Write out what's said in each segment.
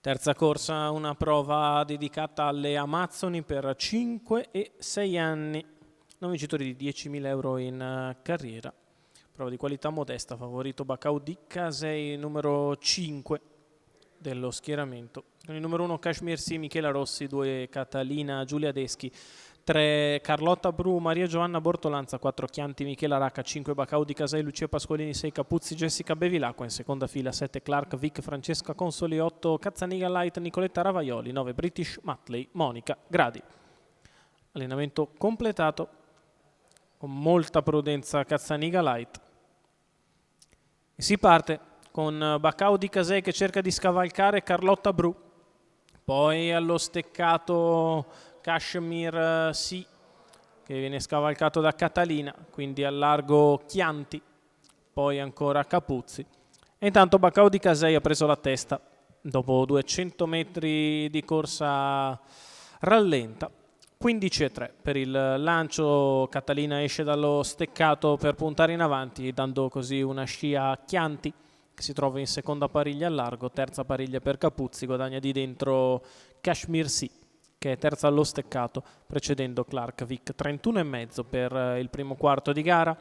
Terza corsa, una prova dedicata alle Amazzoni per 5 e 6 anni. Non vincitori di 10.000 euro in carriera. Prova di qualità modesta, favorito Bacau di Casei, numero 5 dello schieramento. Con il numero 1 Kashmir Si, Michela Rossi, 2 Catalina Giulia Deschi, 3 Carlotta Bru, Maria Giovanna Bortolanza, 4 Chianti Michela Racca, 5 Bacau di Casei, Lucia Pasqualini, 6 Capuzzi Jessica Bevilacqua, in seconda fila 7 Clark Vic Francesca Consoli, 8 Cazzaniga Light Nicoletta Ravaioli, 9 British Matley Monica Gradi. Allenamento completato con molta prudenza Cazzaniga Light e si parte con Bacau di Casei che cerca di scavalcare Carlotta Bru, poi allo steccato Kashmir Si che viene scavalcato da Catalina, quindi al largo Chianti, poi ancora Capuzzi. E intanto Bacau di Casei ha preso la testa, dopo 200 metri di corsa rallenta, 15,3 per il lancio. Catalina esce dallo steccato per puntare in avanti, dando così una scia a Chianti, che si trova in seconda pariglia al largo, terza pariglia per Capuzzi, guadagna di dentro Kashmir Si, che è terza allo steccato, precedendo Clark Vic. 31,5 per il primo quarto di gara.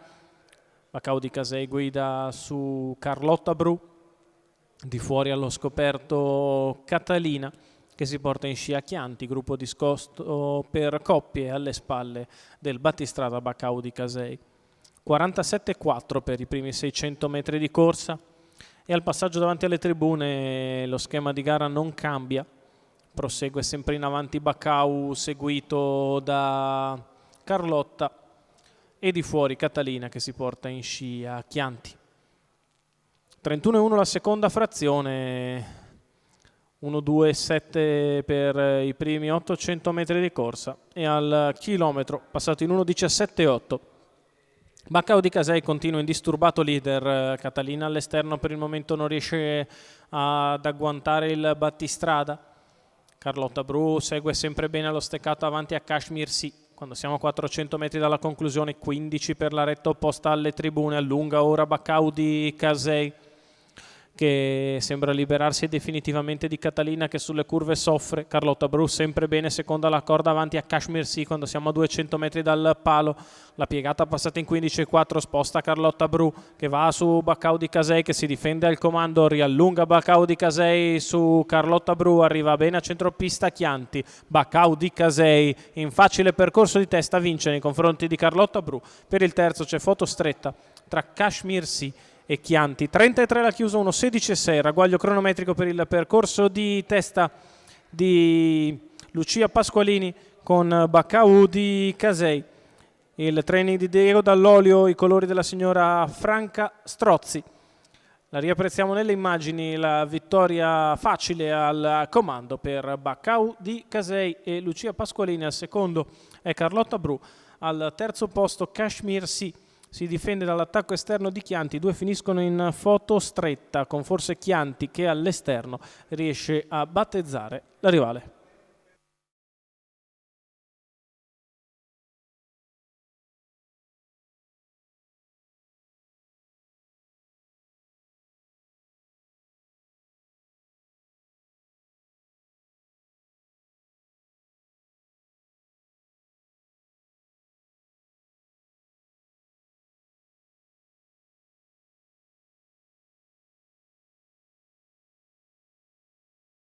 Bacau di Casei guida su Carlotta Bru, di fuori allo scoperto Catalina, che si porta in scia Chianti, gruppo discosto per coppie alle spalle del battistrada Bacau di Casei. 47,4 per i primi 600 metri di corsa e al passaggio davanti alle tribune lo schema di gara non cambia, prosegue sempre in avanti Bacau seguito da Carlotta e di fuori Catalina che si porta in scia Chianti. 31,1 la seconda frazione, 1,2,7 per i primi 800 metri di corsa e al chilometro passato in 1,17,8. Bacau di Casei continua indisturbato leader. Catalina all'esterno per il momento non riesce ad agguantare il battistrada. Carlotta Bru segue sempre bene allo steccato avanti a Kashmir Si. Quando siamo a 400 metri dalla conclusione, 15 per la retta opposta alle tribune, allunga ora Bacau di Casei, che sembra liberarsi definitivamente di Catalina che sulle curve soffre. Carlotta Bru sempre bene, seconda la corda avanti a Kashmir Si quando siamo a 200 metri dal palo. La piegata passata in 15,4, sposta Carlotta Bru che va su Bacau di Casei che si difende al comando, riallunga Bacau di Casei su Carlotta Bru, arriva bene a centropista Chianti. Bacau di Casei in facile percorso di testa vince nei confronti di Carlotta Bru. Per il terzo c'è foto stretta tra Kashmir Si e Chianti. 33 la chiusa, 1,16,6 ragguaglio cronometrico per il percorso di testa di Lucia Pasqualini con Bacau di Casei. Il training di Diego Dall'Olio, i colori della signora Franca Strozzi. La riapprezziamo nelle immagini, la vittoria facile al comando per Bacau di Casei e Lucia Pasqualini. Al secondo è Carlotta Bru, al terzo posto Kashmir si difende dall'attacco esterno di Chianti. Due finiscono in foto stretta con forse Chianti che all'esterno riesce a battezzare la rivale.